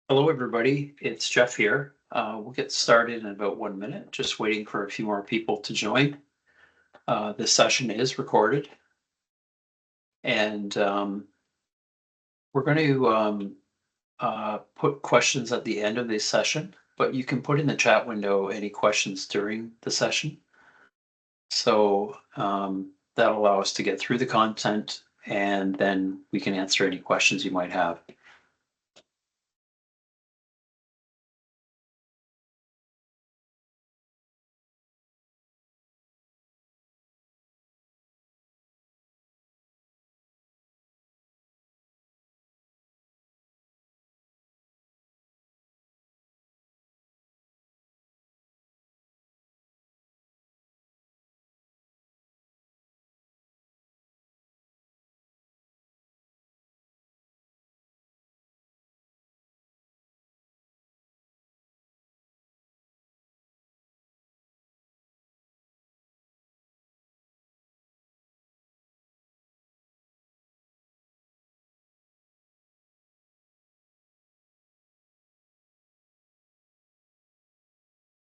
Hello, everybody. It's Jeff here. We'll get started in about 1 minute, just waiting for a few more people to join. This session is recorded, and we're going to put questions at the end of this session, but you can put in the chat window any questions during the session. So that'll allow us to get through the content, and then we can answer any questions you might have.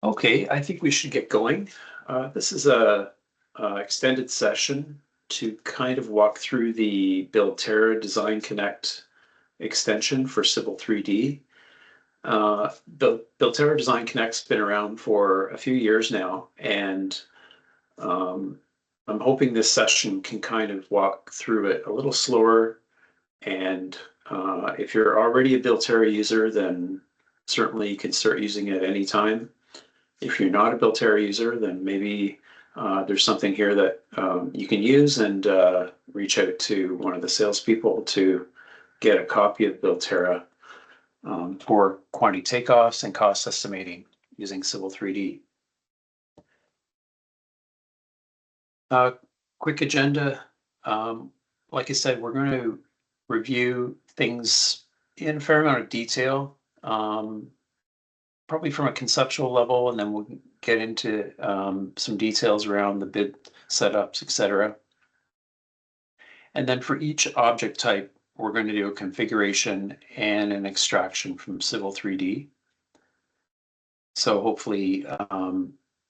Okay, I think we should get going. This is a extended session to kind of walk through the Builterra Design Connect extension for Civil 3D. Builterra Design Connect's been around for a few years now, and I'm hoping this session can kind of walk through it a little slower. And if you're already a Builterra user, then certainly you can start using it anytime. If you're not a Builterra user, then maybe there's something here that you can use, and reach out to one of the salespeople to get a copy of Builterra for quantity takeoffs and cost estimating using Civil 3D. Quick agenda. Like I said, we're going to review things in a fair amount of detail. Probably from a conceptual level, and then we'll get into some details around the bid setups, etc. And then for each object type, we're going to do a configuration and an extraction from Civil 3D. So hopefully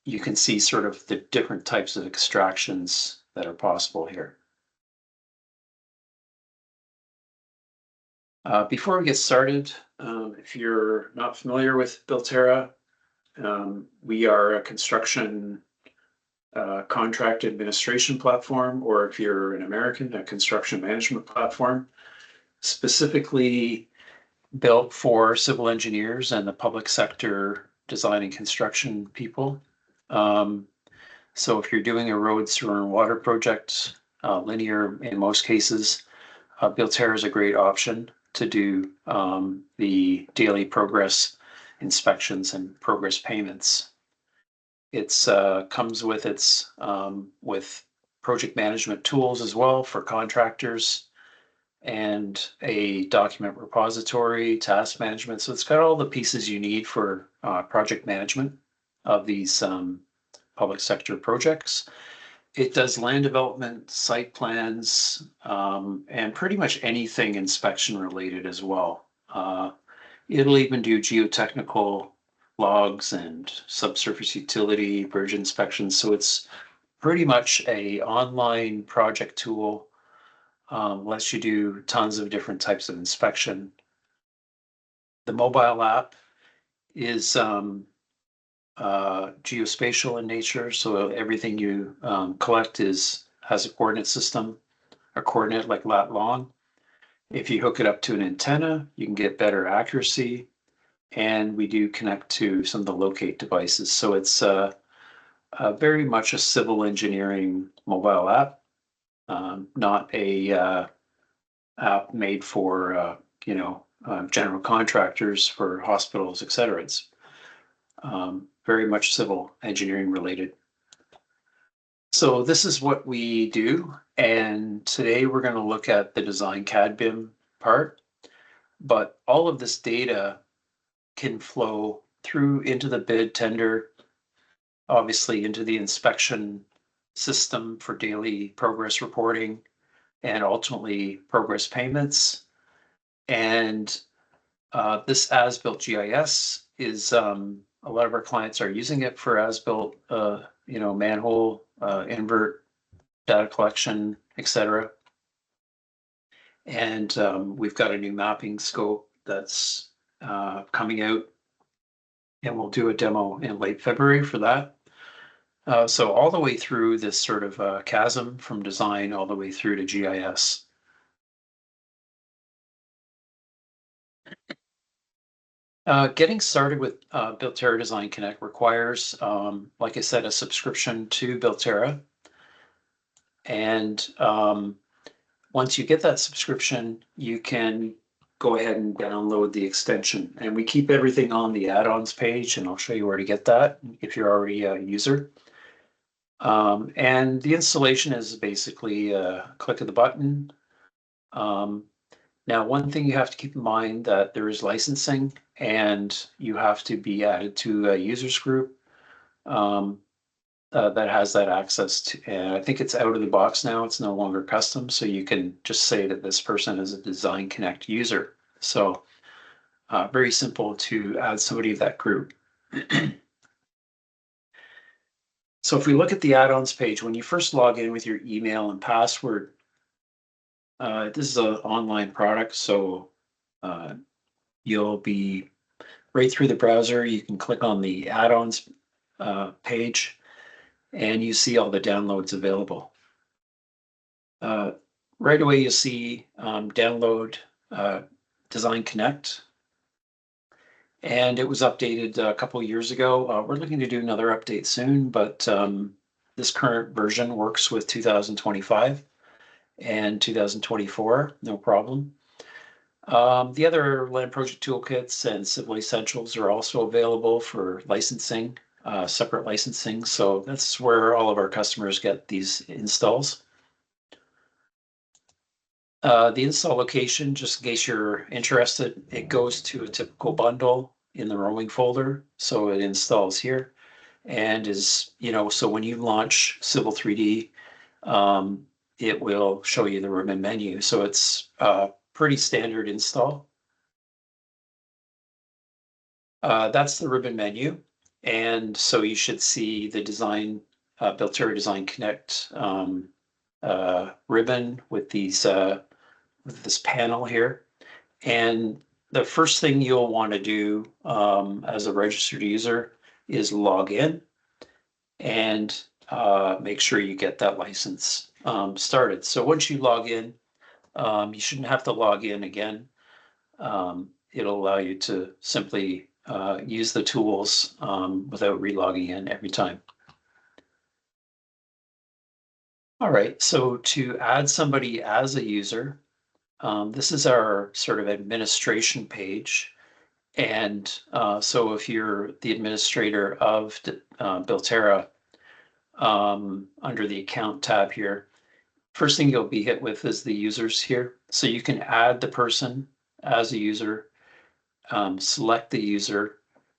you can see sort of the different types of extractions that are possible here. Before we get started, if you're not familiar with Builterra, we are a construction contract administration platform, or if you're an American, a construction management platform, specifically built for civil engineers and the public sector design and construction people. So if you're doing a road, sewer, and water project, linear in most cases, Builterra is a great option to do the daily progress inspections and progress payments. It's comes with with project management tools as well for contractors, and a document repository, task management. So it's got all the pieces you need for project management of these public sector projects. It does land development, site plans, and pretty much anything inspection related as well. It'll even do geotechnical logs and subsurface utility, bridge inspections. So it's pretty much a online project tool. Lets you do tons of different types of inspection. The mobile app is geospatial in nature, so everything you collect has a coordinate system, a coordinate like lat long. If you hook it up to an antenna, you can get better accuracy, and we do connect to some of the locate devices. So it's very much a civil engineering mobile app, not a app made for general contractors, for hospitals, etc. It's very much civil engineering related. So this is what we do, and today we're going to look at the design CAD BIM part, but all of this data can flow through into the bid tender, obviously into the inspection system for daily progress reporting, and ultimately progress payments. And This as-built GIS is a lot of our clients are using it for as-built, manhole, invert, data collection, etc. And we've got a new mapping scope that's coming out, and we'll do a demo in late February for that. So all the way through this sort of chasm from design all the way through to GIS. Getting started with Builterra Design Connect requires, like I said, a subscription to Builterra. And once you get that subscription, you can go ahead and download the extension. And we keep everything on the add-ons page, and I'll show you where to get that if you're already a user. And the installation is basically a click of the button. Now, one thing you have to keep in mind that there is licensing, and you have to be added to a users group that has that access to, and I think it's out of the box now. It's no longer custom, so you can just say that this person is a Design Connect user. So very simple to add somebody to that group. So if we look at the add-ons page, when you first log in with your email and password, this is an online product, so you'll be right through the browser. You can click on the add-ons page, and you see all the downloads available. Right away, you see download Design Connect, and it was updated a couple of years ago. We're looking to do another update soon, but this current version works with 2025 and 2024, no problem. The other land project toolkits and civil essentials are also available for licensing, separate licensing. So that's where all of our customers get these installs. The install location, just in case you're interested, it goes to a typical bundle in the roaming folder. So it installs here and is, so when you launch Civil 3D, it will show you the ribbon menu. So it's a pretty standard install. That's the ribbon menu. And so you should see the design, Builterra Design Connect ribbon with these with this panel here. And the first thing you'll want to do as a registered user is log in and make sure you get that license started. So once you log in, you shouldn't have to log in again. It'll allow you to simply use the tools without relogging in every time. All right, so to add somebody as a user, this is our sort of administration page. And so if you're the administrator of Builterra, under the account tab here, first thing you'll be hit with is the users here. So you can add the person as a user, select the user,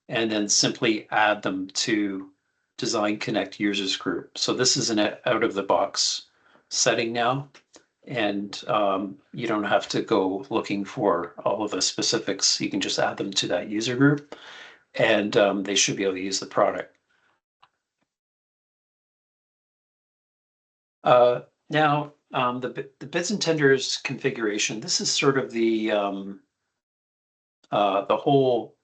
and then simply add them to Design Connect users group. So this is an out of the box setting now. And you don't have to go looking for all of the specifics. You can just add them to that user group, and they should be able to use the product. Now, the bids and tenders configuration, this is sort of the whole,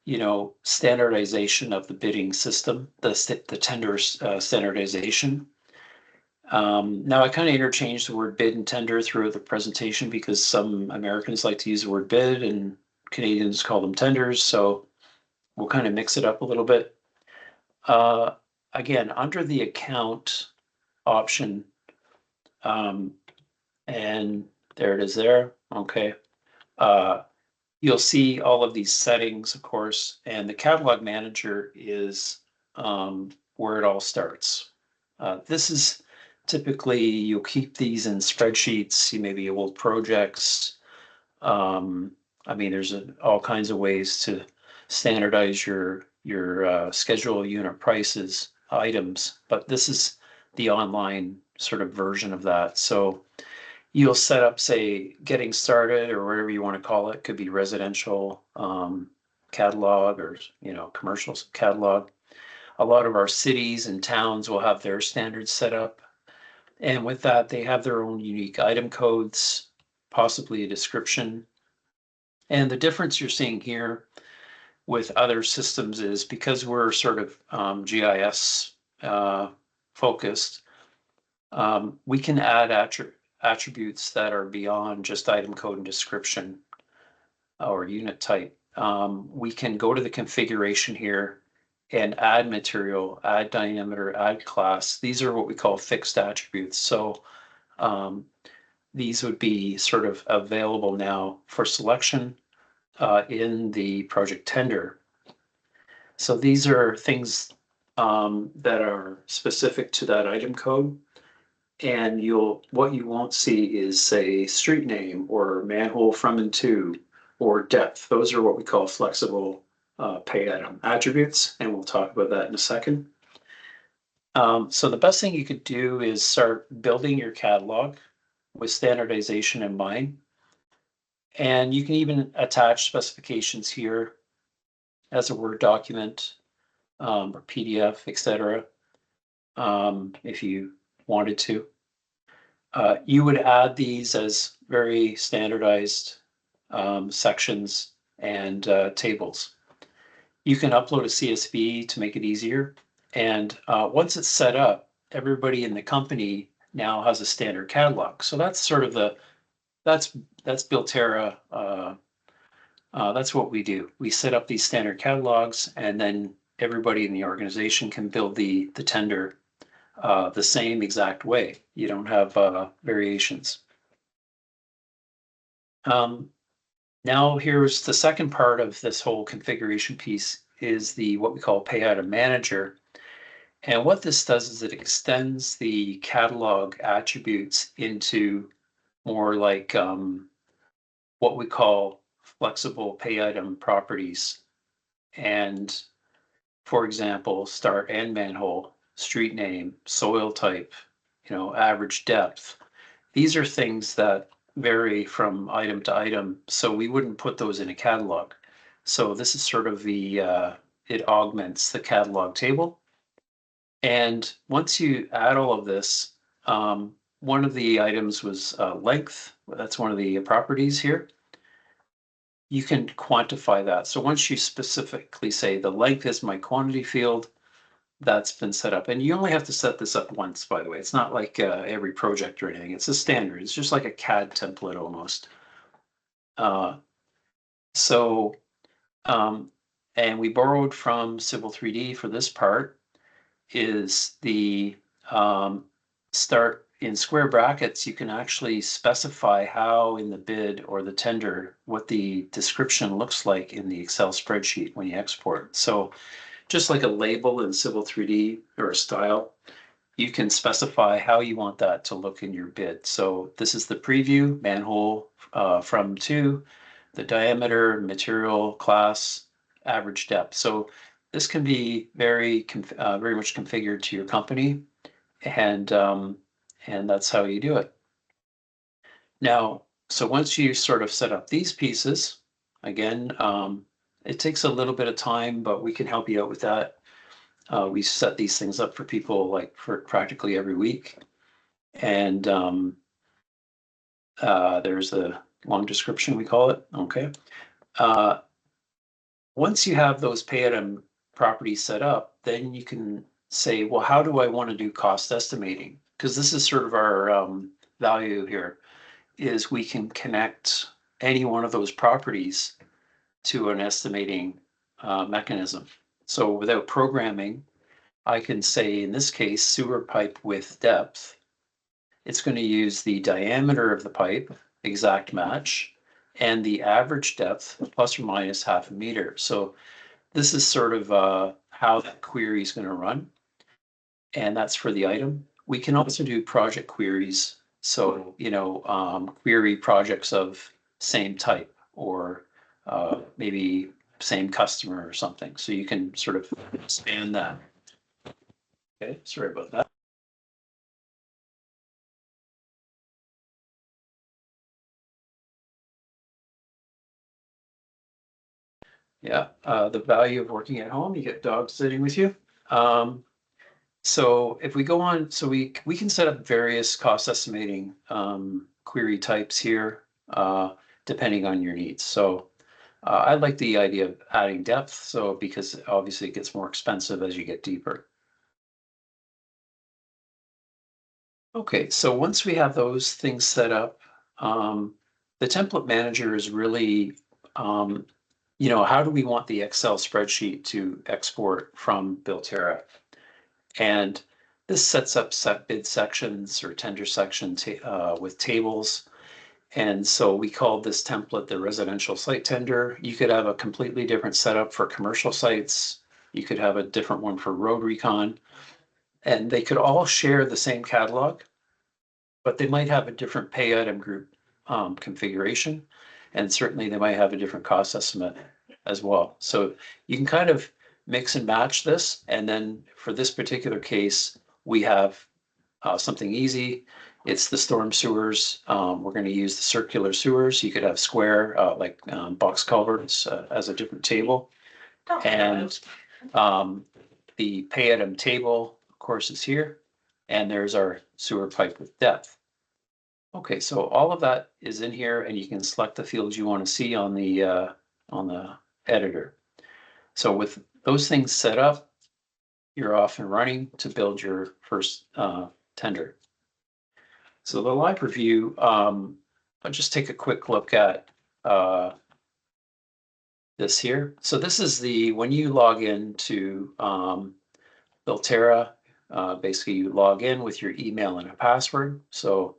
standardization of the bidding system, the tenders standardization. Now I kind of interchanged the word bid and tender throughout the presentation because some Americans like to use the word bid and Canadians call them tenders. So we'll kind of mix it up a little bit. Again, under the account option, and there it is there. Okay. You'll see all of these settings, of course, and the catalog manager is where it all starts. This is typically, you'll keep these in spreadsheets, maybe old projects. I mean, there's all kinds of ways to standardize your schedule unit prices items, but this is the online sort of version of that. So you'll set up, say, getting started or whatever you want to call it. Could be residential catalog or, you know, commercial catalog. A lot of our cities and towns will have their standards set up. And with that, they have their own unique item codes, possibly a description. And the difference you're seeing here with other systems is because we're sort of GIS focused, we can add attributes that are beyond just item code and description or unit type. We can go to the configuration here and add material, add diameter, add class. These are what we call fixed attributes. So these would be sort of available now for selection in the project tender. So these are things that are specific to that item code. And what you won't see is, say, street name or manhole from and to or depth. Those are what we call flexible pay item attributes, and we'll talk about that in a second. So the best thing you could do is start building your catalog with standardization in mind. And you can even attach specifications here as a Word document or PDF, etc. If you wanted to. You would add these as very standardized sections and tables. You can upload a CSV to make it easier. And once it's set up, everybody in the company now has a standard catalog. So that's sort of that's Builterra. That's what we do. We set up these standard catalogs, and then everybody in the organization can build the tender the same exact way. You don't have variations. Now here's the second part of this whole configuration piece is what we call Pay Item Manager. And what this does is it extends the catalog attributes into more like what we call flexible pay item properties. And for example, start and manhole, street name, soil type, you know, average depth. These are things that vary from item to item, so we wouldn't put those in a catalog. So this is sort of it augments the catalog table. And once you add all of this, one of the items was length. That's one of the properties here. You can quantify that. So once you specifically say the length is my quantity field, that's been set up. And you only have to set this up once, by the way. It's not like every project or anything. It's a standard. It's just like a CAD template almost. And we borrowed from Civil 3D for this part is the start in square brackets. You can actually specify how in the bid or the tender, what the description looks like in the Excel spreadsheet when you export. So just like a label in Civil 3D or a style, you can specify how you want that to look in your bid. So this is the preview, manhole from to, the diameter, material, class, average depth. So this can be very much configured to your company, and that's how you do it. Now, so once you sort of set up these pieces, again, it takes a little bit of time, but we can help you out with that. We set these things up for people like for practically every week. And there's a long description, we call it. Okay. Once you have those pay item properties set up, then you can say, well, how do I want to do cost estimating? Because this is sort of our value here, is we can connect any one of those properties to an estimating mechanism. So without programming, I can say, in this case, sewer pipe width depth. It's going to use the diameter of the pipe, exact match, and the average depth plus or minus half a meter. So this is sort of how that query is going to run. And that's for the item. We can also do project queries. So, you know, query projects of same type or maybe same customer or something. So you can sort of expand that. Okay, sorry about that. Yeah, the value of working at home, you get dogs sitting with you. So if we go on, so we can set up various cost estimating query types here, depending on your needs. So I like the idea of adding depth, so because obviously it gets more expensive as you get deeper. Okay, so once we have those things set up, the template manager is really, how do we want the Excel spreadsheet to export from Builterra? And this sets up set bid sections or tender sections with tables. And so we called this template the residential site tender. You could have a completely different setup for commercial sites. You could have a different one for road recon. And they could all share the same catalog, but they might have a different pay item group configuration. And certainly they might have a different cost estimate as well. So you can kind of mix and match this. And then for this particular case, we have something easy. It's the storm sewers. We're going to use the circular sewers. You could have square, like box culverts as a different table. And the pay item table, of course, is here. And there's our sewer pipe with depth. Okay, so all of that is in here, and you can select the fields you want to see on the editor. So with those things set up, you're off and running to build your first tender. So the live review, I'll just take a quick look at this here. So this is when you log into Builterra, basically you log in with your email and a password. So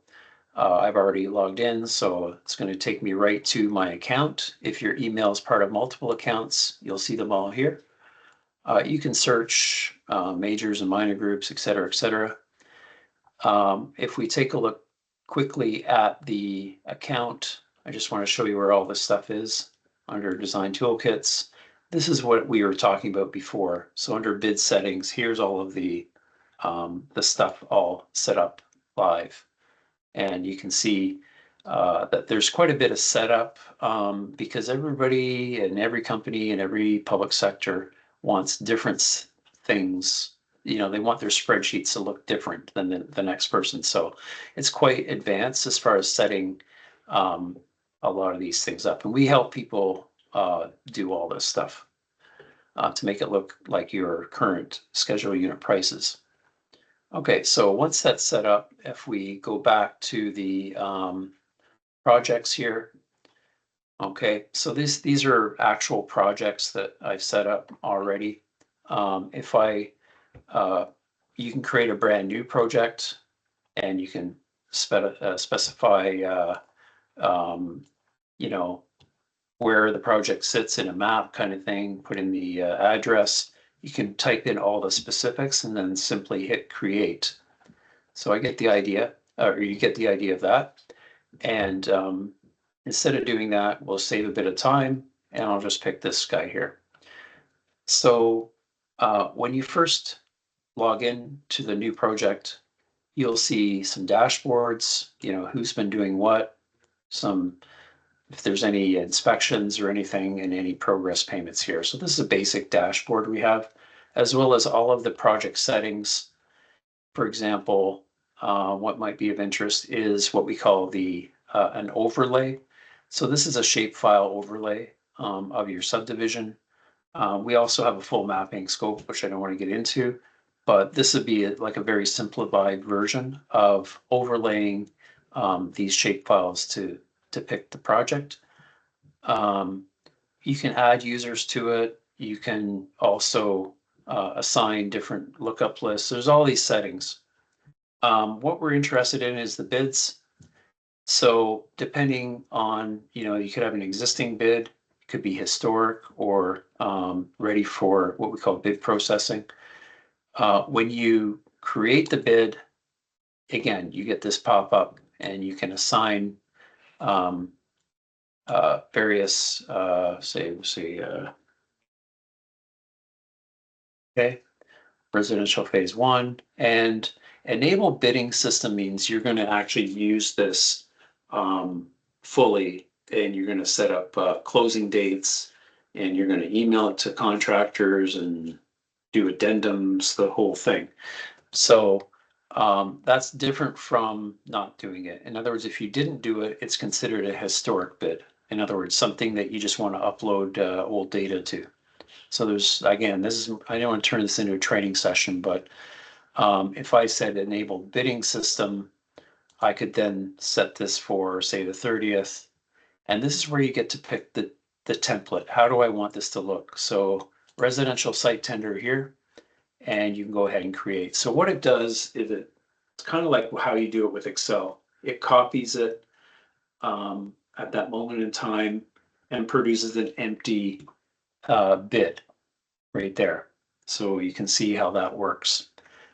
I've already logged in, so it's going to take me right to my account. If your email is part of multiple accounts, you'll see them all here. You can search majors and minor groups, et cetera, et cetera. If we take a look quickly at the account, I just want to show you where all this stuff is under design toolkits. This is what we were talking about before. So under bid settings, here's all of the stuff all set up live. And you can see that there's quite a bit of setup because everybody and every company and every public sector wants different things. They want their spreadsheets to look different than the next person. So it's quite advanced as far as setting a lot of these things up. And we help people do all this stuff to make it look like your current schedule unit prices. Okay, so once that's set up, if we go back to the projects here, okay, so these are actual projects that I've set up already. You can create a brand new project, and you can specify, where the project sits in a map kind of thing, put in the address. You can type in all the specifics and then simply hit create. So I get the idea, or you get the idea of that. And instead of doing that, we'll save a bit of time, and I'll just pick this guy here. So when you first log in to the new project, you'll see some dashboards, who's been doing what, if there's any inspections or anything, and any progress payments here. So this is a basic dashboard we have, as well as all of the project settings. For example, what might be of interest is what we call an overlay. So this is a shapefile overlay of your subdivision. We also have a full mapping scope, which I don't want to get into, but this would be like a very simplified version of overlaying these shapefiles to depict the project. You can add users to it. You can also assign different lookup lists. There's all these settings. What we're interested in is the bids. So depending on, you could have an existing bid, it could be historic or ready for what we call bid processing. When you create the bid, again, you get this pop-up and you can assign various, okay, residential phase 1, and enable bidding system means you're going to actually use this fully, and you're going to set up closing dates and you're going to email it to contractors and do addendums, the whole thing. So that's different from not doing it. In other words, if you didn't do it, it's considered a historic bid. In other words, something that you just want to upload old data to. So there's, again, this is, I don't want to turn this into a training session, but if I said enable bidding system, I could then set this for, say, the 30th. And this is where you get to pick the template. How do I want this to look? So residential site tender here, and you can go ahead and create. So what it does is it's kind of like how you do it with Excel. It copies it at that moment in time and produces an empty bid right there. So you can see how that works.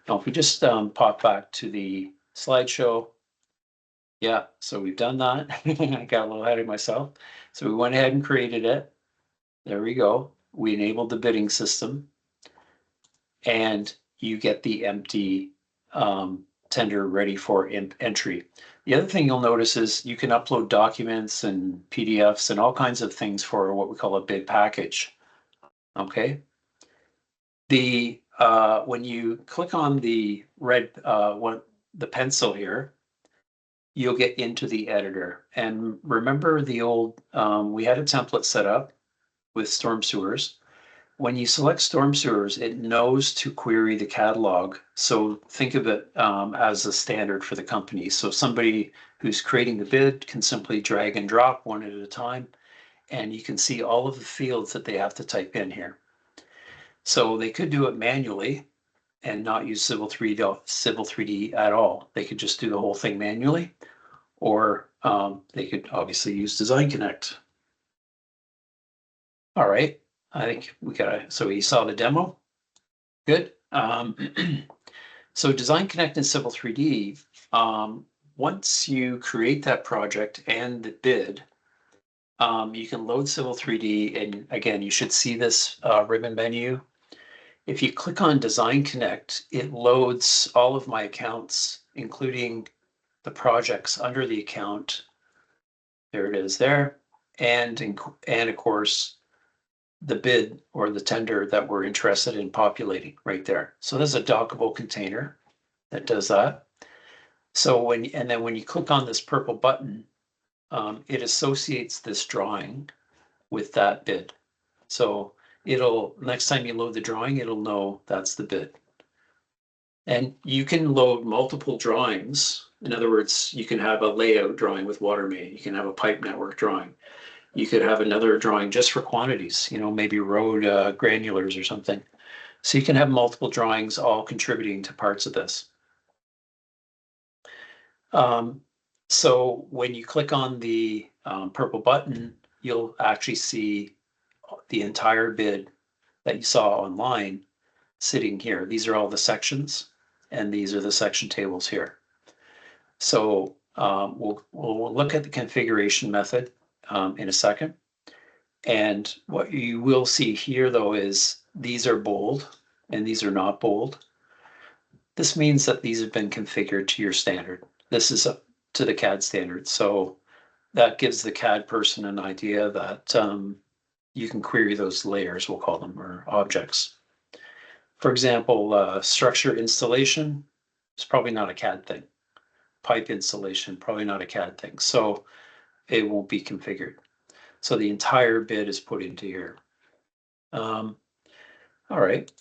Now, if we just pop back to the slideshow, yeah, so we've done that. I got a little ahead of myself. So we went ahead and created it. There we go. We enabled the bidding system, and you get the empty tender ready for entry. The other thing you'll notice is you can upload documents and PDFs and all kinds of things for what we call a bid package. Okay. When you click on the red the pencil here, you'll get into the editor. And remember the old, we had a template set up with storm sewers. When you select storm sewers, it knows to query the catalog. So think of it as a standard for the company. So somebody who's creating the bid can simply drag and drop one at a time, and you can see all of the fields that they have to type in here. So they could do it manually and not use Civil 3D at all. They could just do the whole thing manually, or they could obviously use Design Connect. All right, I think we got so you saw the demo. Good. So Design Connect and Civil 3D, once you create that project and the bid, you can load Civil 3D, and again, you should see this ribbon menu. If you click on Design Connect, it loads all of my accounts, including the projects under the account. There it is there. And of course, the bid or the tender that we're interested in populating right there. So there's a dockable container that does that. So then when you click on this purple button, it associates this drawing with that bid. So next time you load the drawing, it'll know that's the bid. And you can load multiple drawings. In other words, you can have a layout drawing with water main. You can have a pipe network drawing. You could have another drawing just for quantities, maybe road granulars or something. So you can have multiple drawings all contributing to parts of this. So when you click on the purple button, you'll actually see the entire bid that you saw online sitting here. These are all the sections, and these are the section tables here. So we'll look at the configuration method in a second. And what you will see here, though, is these are bold and these are not bold. This means that these have been configured to your standard. This is up to the CAD standard. So that gives the CAD person an idea that you can query those layers, we'll call them, or objects. For example, structure installation is probably not a CAD thing. Pipe installation, probably not a CAD thing. So it won't be configured. So the entire bid is put into here. All right.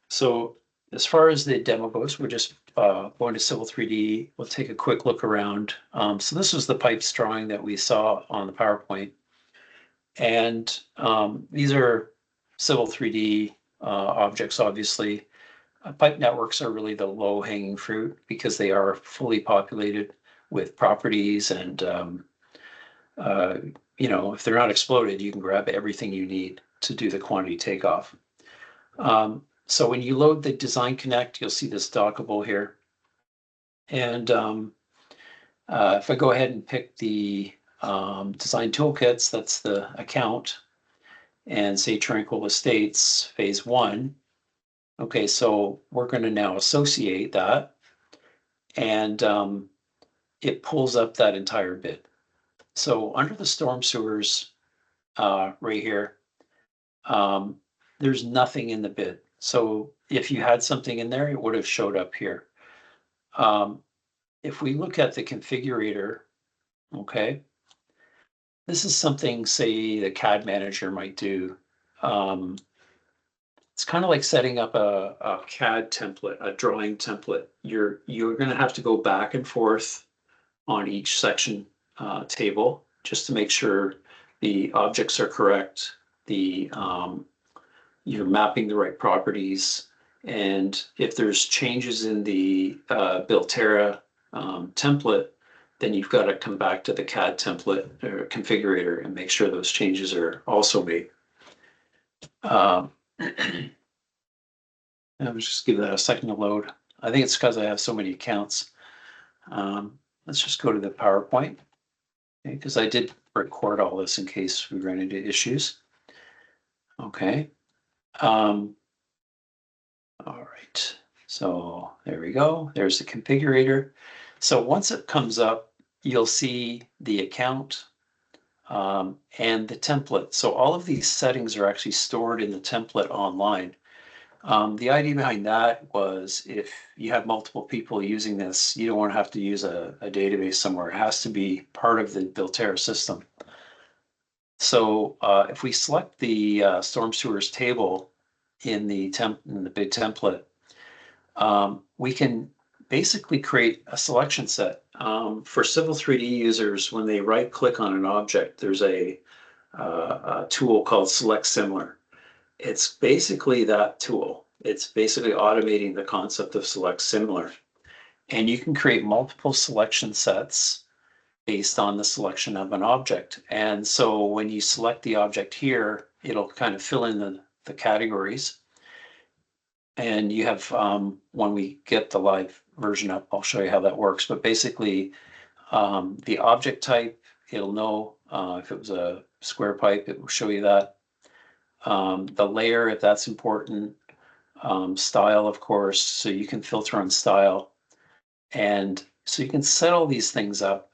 So as far as the demo goes, we're just going to Civil 3D. We'll take a quick look around. So this was the pipes drawing that we saw on the PowerPoint. And these are Civil 3D objects, obviously. Pipe networks are really the low-hanging fruit because they are fully populated with properties, and if they're not exploded, you can grab everything you need to do the quantity takeoff. So when you load the Design Connect, you'll see this dockable here. And if I go ahead and pick the Design Toolkits, that's the account, and say Tranquil Estates Phase 1. Okay, so we're going to now associate that, and it pulls up that entire bid. So under the storm sewers right here, there's nothing in the bid. So if you had something in there, it would have showed up here. If we look at the configurator, okay, this is something, say, the CAD manager might do. It's kind of like setting up a CAD template, a drawing template. You're going to have to go back and forth on each section table just to make sure the objects are correct, you're mapping the right properties, and if there's changes in the Builterra template, then you've got to come back to the CAD template or configurator and make sure those changes are also made. I'll just give that a second to load. I think it's because I have so many accounts. Let's just go to the PowerPoint, because I did record all this in case we run into issues. Okay. All right. So there we go. There's the configurator. So once it comes up, you'll see the account and the template. So all of these settings are actually stored in the template online. The idea behind that was if you have multiple people using this, you don't want to have to use a database somewhere. It has to be part of the Builterra system. So if we select the storm sewers table in the big template, we can basically create a selection set. For Civil 3D users, when they right-click on an object, there's a tool called Select Similar. It's basically that tool. It's basically automating the concept of Select Similar. And you can create multiple selection sets based on the selection of an object. And so when you select the object here, it'll kind of fill in the categories. And you have, when we get the live version up, I'll show you how that works. But basically, the object type, it'll know if it was a square pipe, it will show you that. The layer, if that's important. Style, of course, so you can filter on style. And so you can set all these things up.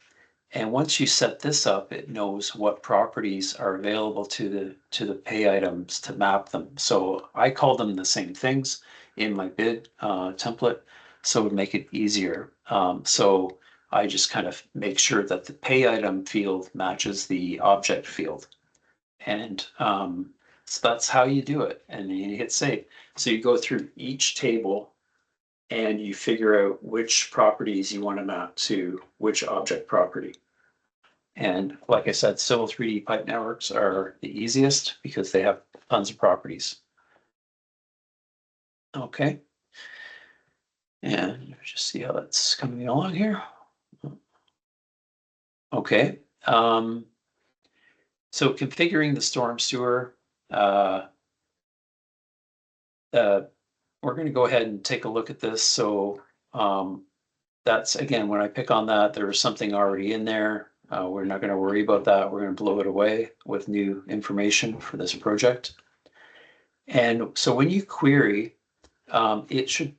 And once you set this up, it knows what properties are available to the pay items to map them. So I call them the same things in my bid template, so it would make it easier. So I just kind of make sure that the pay item field matches the object field. And so that's how you do it. And then you hit save. So you go through each table and you figure out which properties you want to map to which object property. And like I said, Civil 3D pipe networks are the easiest because they have tons of properties. Okay. And just see how that's coming along here. Okay. So configuring the storm sewer, we're going to go ahead and take a look at this. So that's, again, when I pick on that, there is something already in there. We're not going to worry about that. We're going to blow it away with new information for this project. And so when you query, it should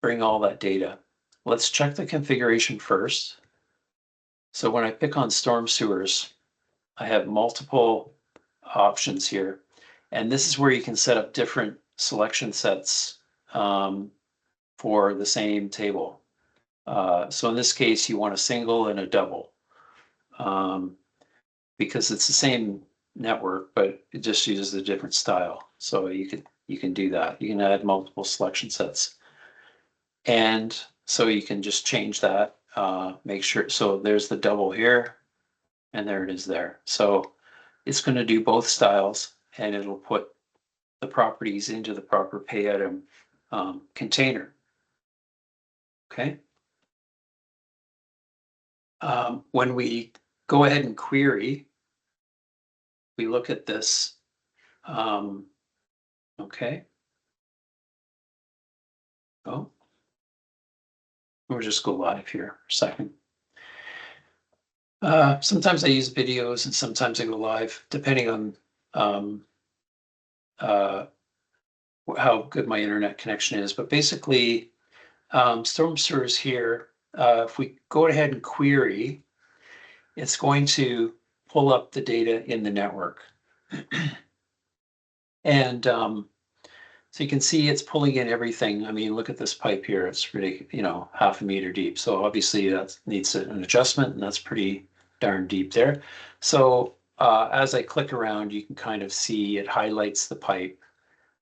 bring all that data. Let's check the configuration first. So when I pick on storm sewers, I have multiple options here. And this is where you can set up different selection sets for the same table. So in this case, you want a single and a double because it's the same network, but it just uses a different style. So you can do that. You can add multiple selection sets. And so you can just change that, make sure. So there's the double here, and there it is there. So it's going to do both styles, and it'll put the properties into the proper pay item container. Okay. When we go ahead and query, we look at this. Okay. Oh, we'll just go live here for a second. Sometimes I use videos and sometimes I go live, depending on how good my internet connection is. But basically, storm sewers here, if we go ahead and query, it's going to pull up the data in the network. And so you can see it's pulling in everything. I mean, look at this pipe here. It's pretty, you know, 1/2 meter deep. So obviously that needs an adjustment, and that's pretty darn deep there. So as I click around, you can kind of see it highlights the pipe.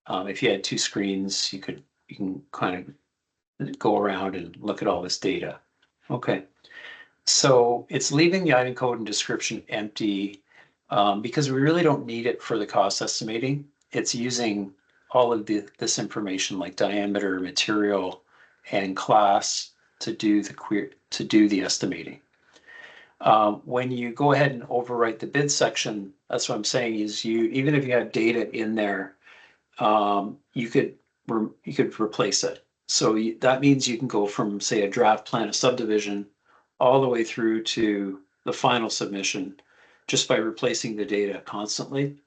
If you had 2 screens, you can kind of go around and look at all this data. Okay. So it's leaving the item code and description empty because we really don't need it for the cost estimating. It's using all of this information like diameter, material, and class to do the estimating. When you go ahead and overwrite the bid section, that's what I'm saying is even if you had data in there, you could replace it. So that means you can go from, say, a draft plan of subdivision all the way through to the final submission just by replacing the data constantly.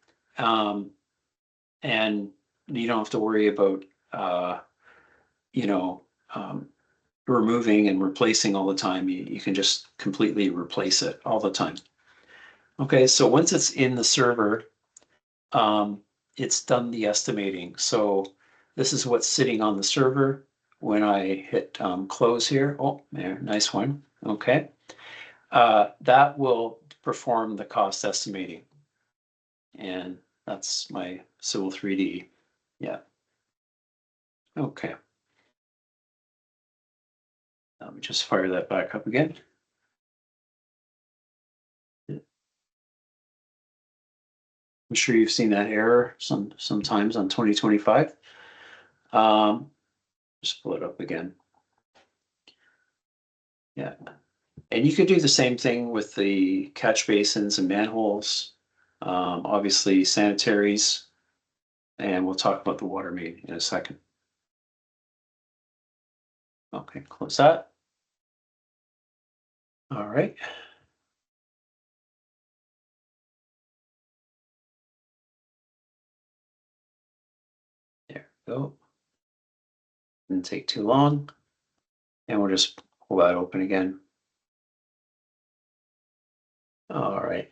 And you don't have to worry about, you know, removing and replacing all the time. You can just completely replace it all the time. Okay, so once it's in the server, it's done the estimating. So this is what's sitting on the server when I hit close here. Oh, there, nice one. Okay. That will perform the cost estimating. And that's my Civil 3D. Yeah. Okay. Let me just fire that back up again. I'm sure you've seen that error sometimes on 2025. Just pull it up again. Yeah. And you could do the same thing with the catch basins and manholes, obviously sanitaries, and we'll talk about the water main in a second. Okay, close that. All right. There we go. Didn't take too long. And we'll just pull that open again. All right.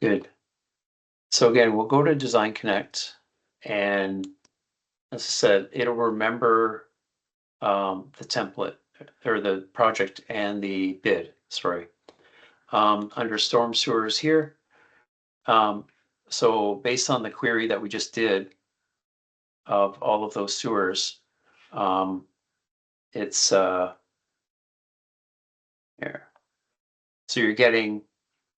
Good. So again, we'll go to Design Connect, and as I said, it'll remember the template or the project and the bid, sorry. Under storm sewers here. So based on the query that we just did of all of those sewers, it's here. So you're getting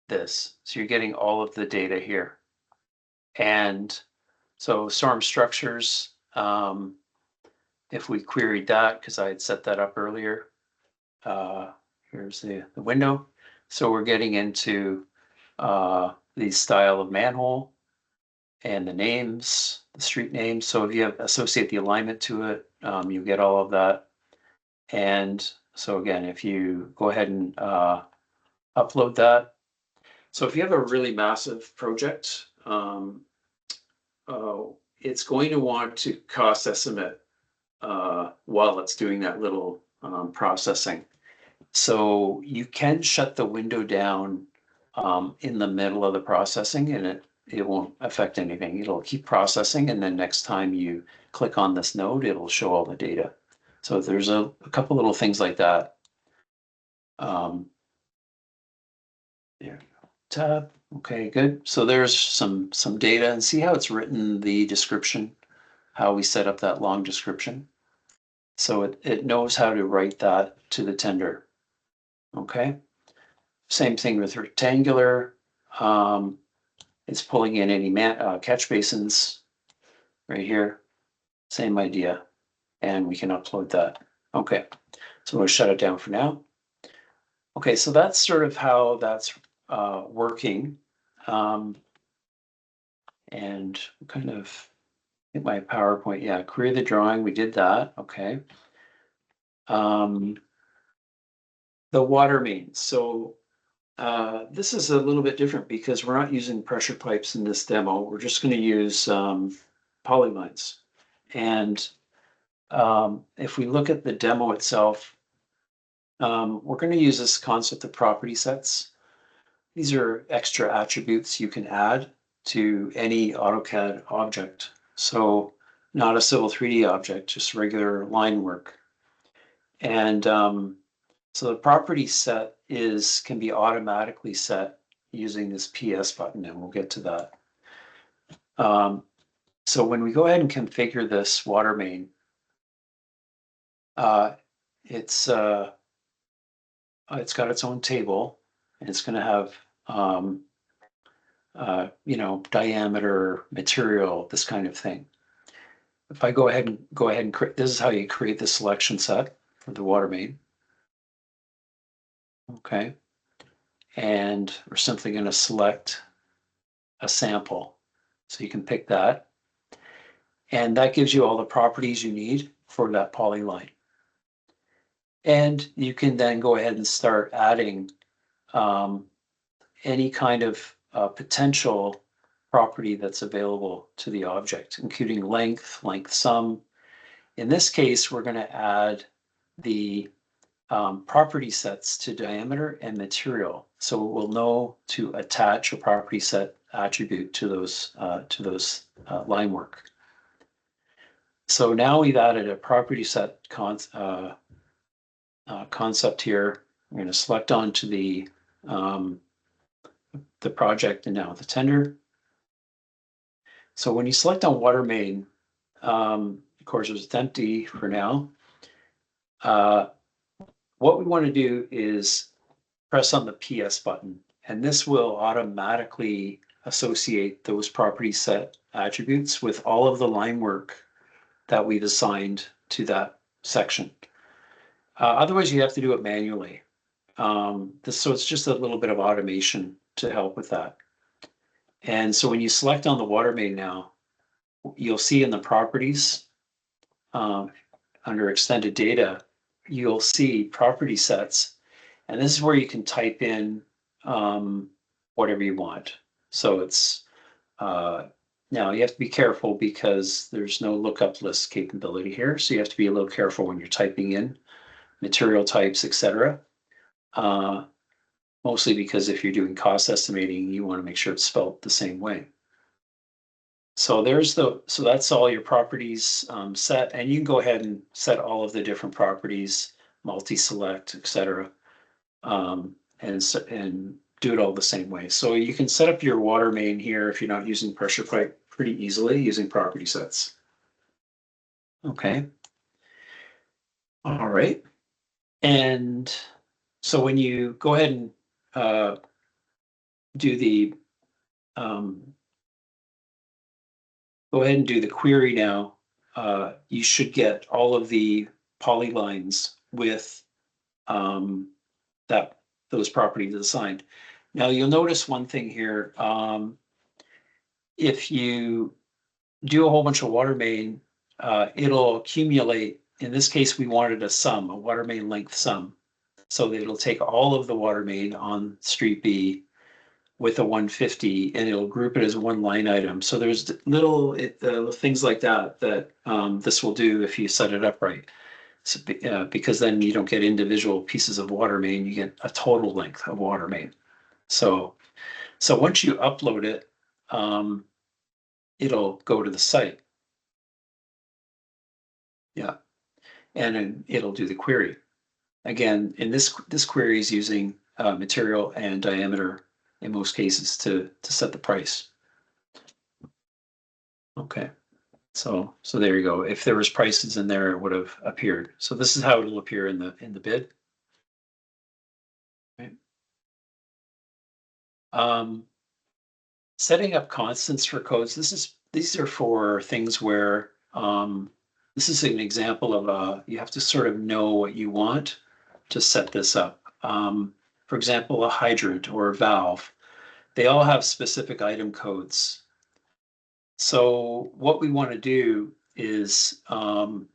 this. So you're getting all of the data here. And so storm structures, if we queried that, because I had set that up earlier, here's the window. So we're getting into the style of manhole and the names, the street names. So if you associate the alignment to it, you get all of that. And so again, if you go ahead and upload that. So if you have a really massive project, it's going to want to cost estimate while it's doing that little processing. So you can shut the window down in the middle of the processing, and it won't affect anything. It'll keep processing, and then next time you click on this node, it'll show all the data. So there's a couple little things like that. There, tab. Okay, good. So there's some data, and see how it's written the description, how we set up that long description. So it knows how to write that to the tender. Okay. Same thing with rectangular. It's pulling in any catch basins right here. Same idea. And we can upload that. Okay. So we'll shut it down for now. Okay, so that's sort of how that's working. And kind of hit my PowerPoint. Yeah, query the drawing. We did that. Okay. The water main. So this is a little bit different because we're not using pressure pipes in this demo. We're just going to use polylines. And if we look at the demo itself, we're going to use this concept of property sets. these are extra attributes you can add to any AutoCAD object. So not a Civil 3D object, just regular line work. And so the property set can be automatically set using this PS button, and we'll get to that. So when we go ahead and configure this water main, it's got its own table, and it's going to have diameter, material, this kind of thing. If I go ahead and create, this is how you create the selection set for the water main. Okay, and we're simply going to select a sample, so you can pick that, and that gives you all the properties you need for that polyline. And you can then go ahead and start adding any kind of potential property that's available to the object, including length sum. In this case, we're going to add the property sets to diameter and material. So we'll know to attach a property set attribute to those line work. So now we've added a property set concept here. We're going to select onto the project and now the tender. So when you select on water main, of course, it's empty for now. What we want to do is press on the PS button, and this will automatically associate those property set attributes with all of the line work that we've assigned to that section. Otherwise, you have to do it manually. So it's just a little bit of automation to help with that. And so when you select on the water main now, you'll see in the properties under extended data, you'll see property sets. And this is where you can type in whatever you want. So it's now you have to be careful because there's no lookup list capability here. So you have to be a little careful when you're typing in material types, etc. Mostly because if you're doing cost estimating, you want to make sure it's spelled the same way. So that's all your properties set, and you can go ahead and set all of the different properties, multi-select, etc. And do it all the same way. So you can set up your water main here if you're not using pressure pipe pretty easily using property sets. Okay. All right. And so when you go ahead and do the query now, you should get all of the polylines with those properties assigned. Now you'll notice one thing here. If you do a whole bunch of water main, it'll accumulate. In this case, we wanted a water main length sum. So it'll take all of the water main on street B with a 150, and it'll group it as one line item. So there's little things like that this will do if you set it up right. So, because then you don't get individual pieces of water main, you get a total length of water main. So once you upload it, it'll go to the site. Yeah, and then it'll do the query. Again, in this query is using material and diameter in most cases to set the price. Okay, so there you go. If there was prices in there, it would have appeared. So this is how it'll appear in the bid. Right. Setting up constants for codes. These are for things where this is an example of you have to sort of know what you want to set this up. For example, a hydrant or a valve, they all have specific item codes. So what we want to do is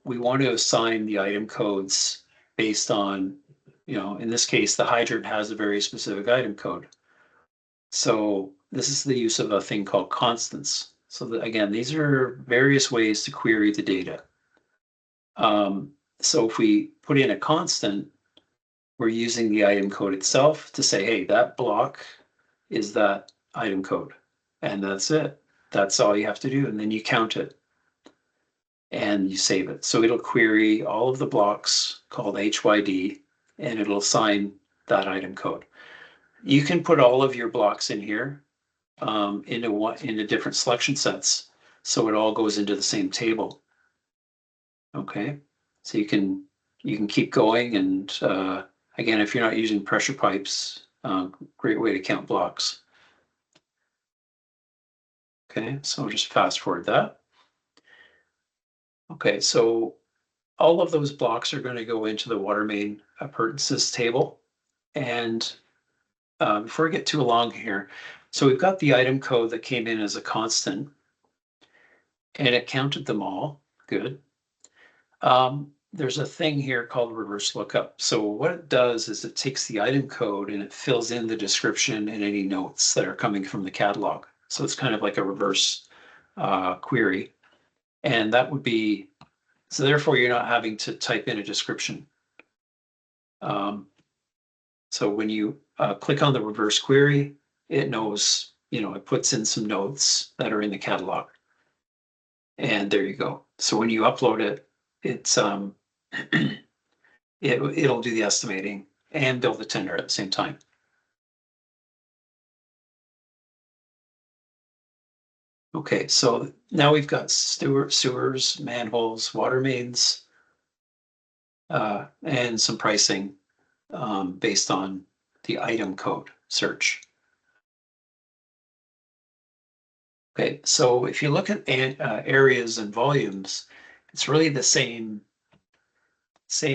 we want to assign the item codes based on, in this case, the hydrant has a very specific item code. So this is the use of a thing called constants. So again, these are various ways to query the data. So if we put in a constant, we're using the item code itself to say, hey, that block is that item code. And that's it. That's all you have to do. And then you count it and you save it. So it'll query all of the blocks called HYD and it'll assign that item code. You can put all of your blocks in here into different selection sets, so it all goes into the same table. Okay, so you can keep going, and again, if you're not using pressure pipes, great way to count blocks. Okay, so I'll just fast forward that. Okay, so all of those blocks are going to go into the water main appurtenances table. And before I get too long here, so we've got the item code that came in as a constant, and it counted them all. Good. There's a thing here called reverse lookup. So what it does is it takes the item code and it fills in the description and any notes that are coming from the catalog. So it's kind of like a reverse query. And that would be, so therefore you're not having to type in a description. So when you click on the reverse query, it knows, it puts in some notes that are in the catalog. And there you go. So when you upload it, it's it'll do the estimating and build the tender at the same time. Okay, so now we've got sewers, manholes, water mains, and some pricing based on the item code search. Okay, so if you look at areas and volumes, it's really the same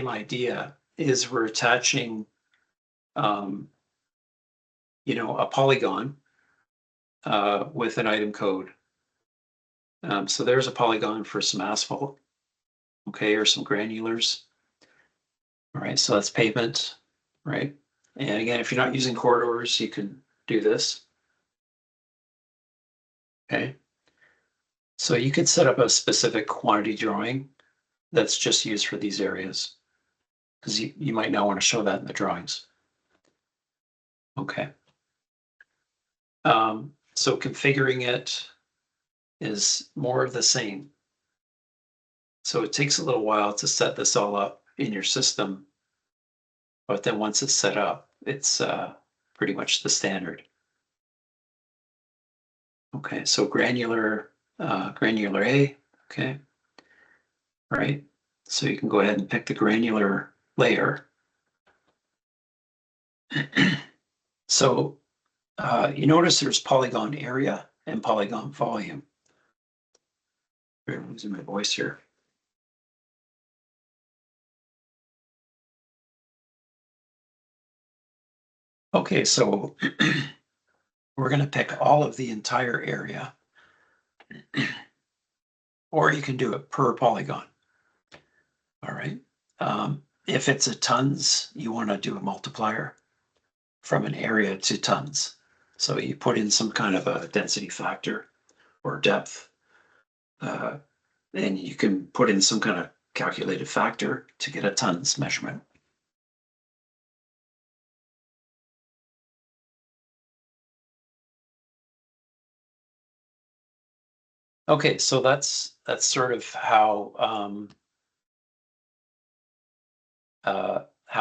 idea. Is we're attaching, a polygon with an item code. So there's a polygon for some asphalt, okay, or some granulars. All right, so that's pavement, right? And again, if you're not using corridors, you can do this. Okay. So you could set up a specific quantity drawing that's just used for these areas, because you might not want to show that in the drawings. Okay. So configuring it is more of the same. So it takes a little while to set this all up in your system, but then once it's set up, it's pretty much the standard. Okay, so granular A, okay, right? So you can go ahead and pick the granular layer. So you notice there's polygon area and polygon volume. I'm losing my voice here. Okay, so we're going to pick all of the entire area, or you can do it per polygon. All right. If it's a tons, you want to do a multiplier from an area to tons. So you put in some kind of a density factor or depth, and you can put in some kind of calculated factor to get a tons measurement. Okay, so that's sort of how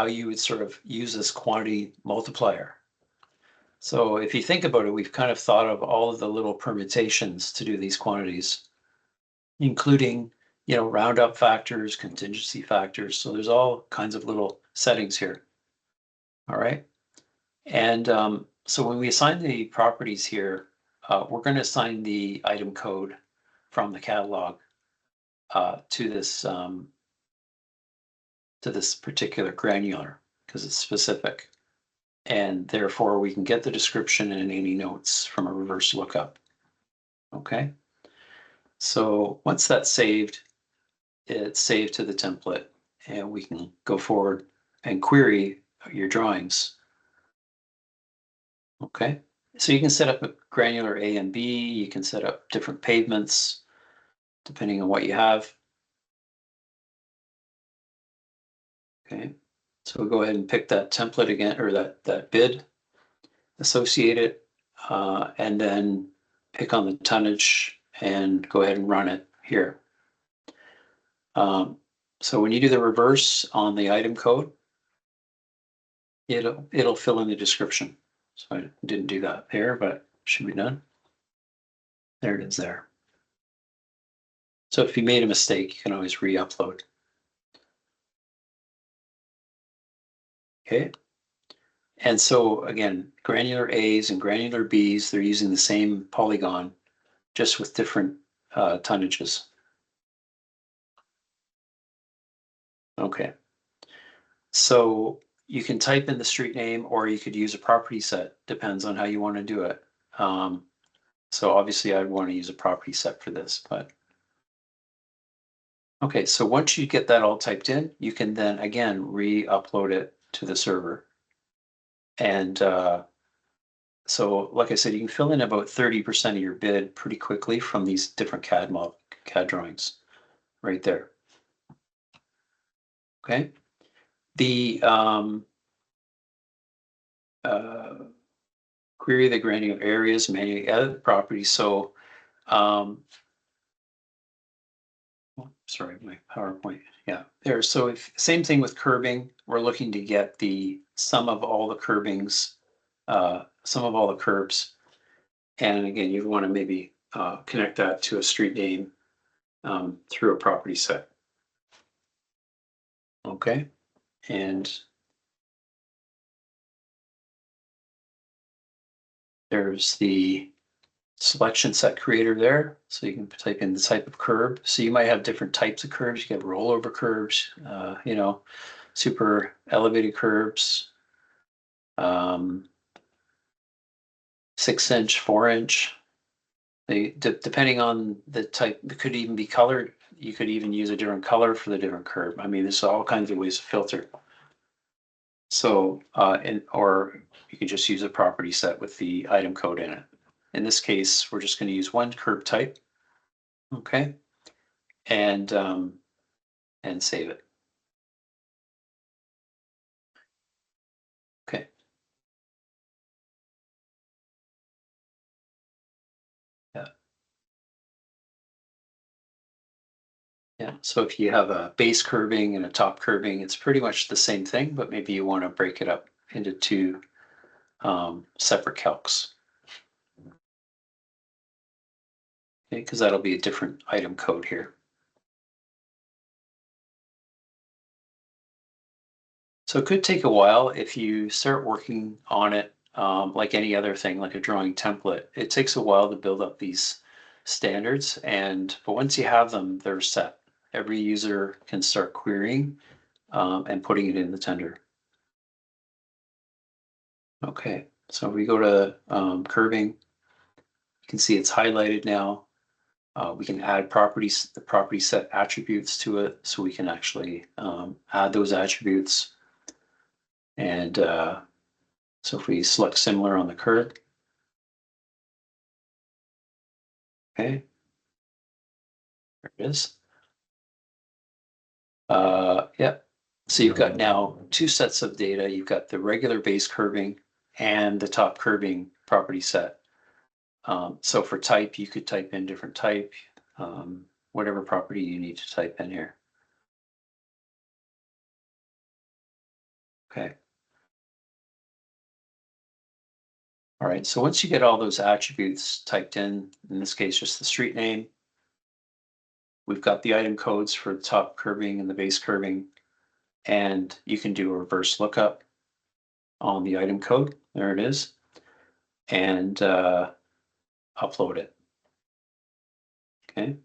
you would sort of use this quantity multiplier. So if you think about it, we've kind of thought of all of the little permutations to do these quantities, including, round up factors, contingency factors. So there's all kinds of little settings here. All right. And so when we assign the properties here, we're going to assign the item code from the catalog to this particular granular because it's specific. And therefore we can get the description and any notes from a reverse lookup. Okay. So once that's saved, it's saved to the template and we can go forward and query your drawings. Okay. So you can set up a granular A and B, you can set up different pavements depending on what you have. Okay. So we'll go ahead and pick that template again, or that bid, associate it and then pick on the tonnage and go ahead and run it here. So when you do the reverse on the item code, it'll fill in the description. So I didn't do that there, but it should be done. There it is there. So if you made a mistake, you can always re-upload. Okay. And so again, granular A's and granular B's, they're using the same polygon, just with different tonnages. Okay. So you can type in the street name, or you could use a property set. Depends on how you want to do it. So obviously I'd want to use a property set for this, but. Okay, so once you get that all typed in, you can then again re-upload it to the server. And so like I said, you can fill in about 30% of your bid pretty quickly from these different CAD drawings right there. Okay. The query the granular areas, manually edit properties. So sorry, my PowerPoint. Yeah, there. So if same thing with curbing, we're looking to get the sum of all the curbings, sum of all the curbs. And again, you want to maybe connect that to a street name through a property set. Okay, and there's the selection set creator there. So you can type in the type of curb. So you might have different types of curbs. You get rollover curbs, you know, super elevated curbs, 6-inch, 4-inch. Depending on the type, it could even be colored. You could even use a different color for the different curb. I mean, there's all kinds of ways to filter. So, or you can just use a property set with the item code in it. In this case, we're just going to use one curb type. Okay. And save it. Okay. Yeah. Yeah. So if you have a base curving and a top curving, it's pretty much the same thing, but maybe you want to break it up into two separate calcs. Okay, because that'll be a different item code here. So it could take a while if you start working on it, like any other thing, like a drawing template. It takes a while to build up these standards, but once you have them, they're set. Every user can start querying and putting it in the tender. Okay, so if we go to curving, you can see it's highlighted now. We can add the property set attributes to it, so we can actually add those attributes. And so if we select similar on the curve, okay, there it is. Yeah, so you've got now two sets of data. You've got the regular base curving and the top curving property set. So for type, you could type in different type, whatever property you need to type in here. Okay. All right, so once you get all those attributes typed in this case, just the street name, we've got the item codes for the top curving and the base curving, and you can do a reverse lookup on the item code. There it is. And upload it. Okay.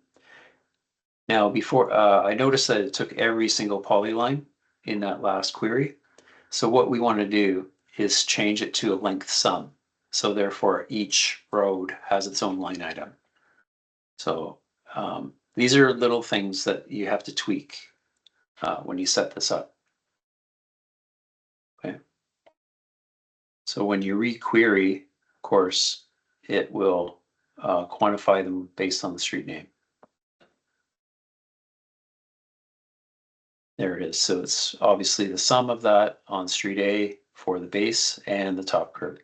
Now, before I noticed that it took every single polyline in that last query. So what we want to do is change it to a length sum. So therefore, each road has its own line item. So these are little things that you have to tweak when you set this up. Okay. So when you requery, of course, it will quantify them based on the street name. There it is. So it's obviously the sum of that on street A for the base and the top curve.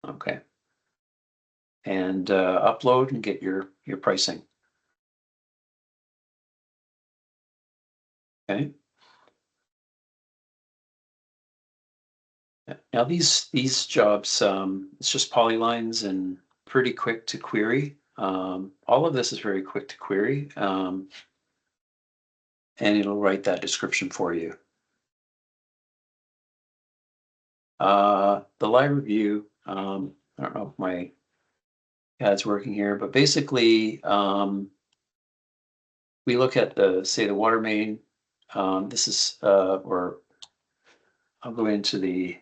Okay. And upload and get your pricing. Okay. Now these jobs, it's just polylines and pretty quick to query. All of this is very quick to query, and it'll write that description for you. The live review, I don't know if my CAD's working here, but basically, we look at say the water main. This is, or I'll go into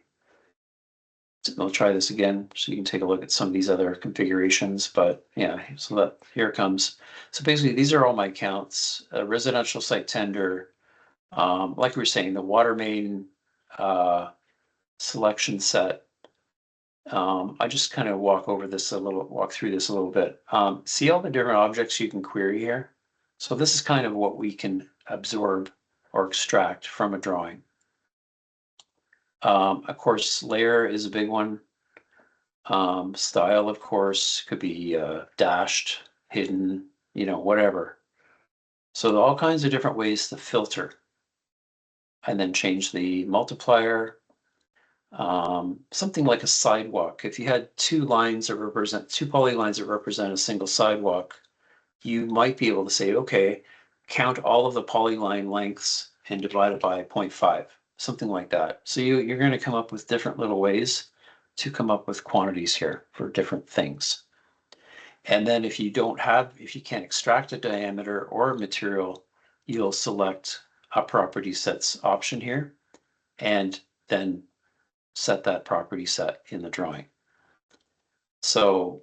I'll try this again so you can take a look at some of these other configurations, but yeah, so that here it comes. So basically these are all my accounts, residential site tender, like we were saying, the water main selection set. I just kind of walk through this a little bit. See all the different objects you can query here? So this is kind of what we can absorb or extract from a drawing. Of course, layer is a big one. Style, of course, could be dashed, hidden, whatever. So all kinds of different ways to filter and then change the multiplier. Something like a sidewalk. If you had two polylines that represent a single sidewalk, you might be able to say, okay, count all of the polyline lengths and divide it by 0.5, something like that. So you're going to come up with different little ways to come up with quantities here for different things. And then if you can't extract a diameter or a material, you'll select a property sets option here and then set that property set in the drawing. So,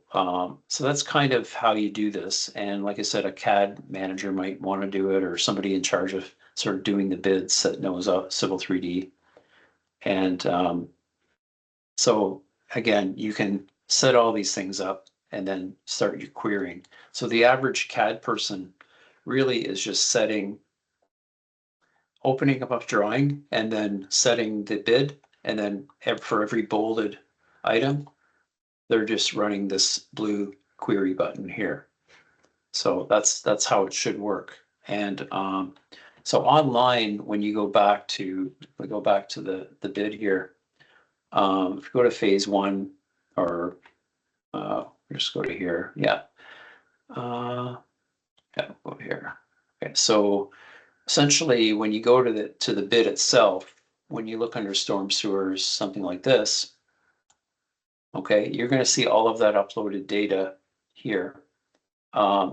so that's kind of how you do this. And like I said, a CAD manager might want to do it, or somebody in charge of sort of doing the bids that knows Civil 3D. And so again, you can set all these things up and then start your querying. So the average CAD person really is just opening up a drawing and then setting the bid, and then for every bolded item, they're just running this blue query button here. So that's how it should work. And so online, when you go back to the bid here, if you go to phase 1, or just go to here, yeah, go here. Okay, so essentially, when you go to the bid itself, when you look under storm sewers, something like this, okay, you're going to see all of that uploaded data here,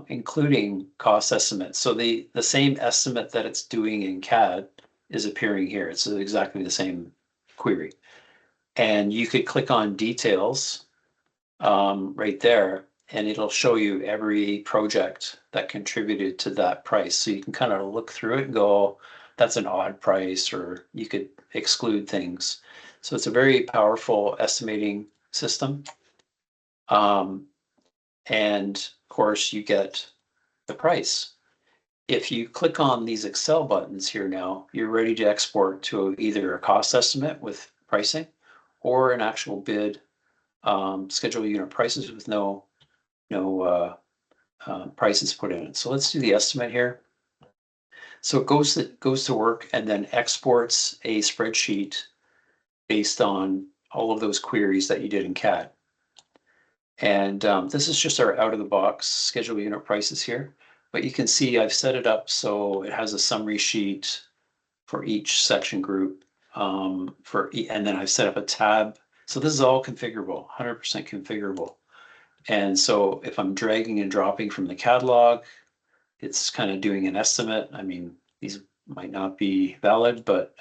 including cost estimates. So the same estimate that it's doing in CAD is appearing here. It's exactly the same query. And you could click on details right there, and it'll show you every project that contributed to that price. So you can kind of look through it and go, that's an odd price, or you could exclude things. So it's a very powerful estimating system. And of course, you get the price. If you click on these Excel buttons here now, you're ready to export to either a cost estimate with pricing or an actual bid, schedule unit prices with no prices put in it. So let's do the estimate here. So it goes to work and then exports a spreadsheet based on all of those queries that you did in CAD. And this is just our out-of-the-box schedule unit prices here. But you can see I've set it up so it has a summary sheet for each section group, and then I've set up a tab. So this is all configurable, 100% configurable. And so if I'm dragging and dropping from the catalog, it's kind of doing an estimate. I mean, these might not be valid, but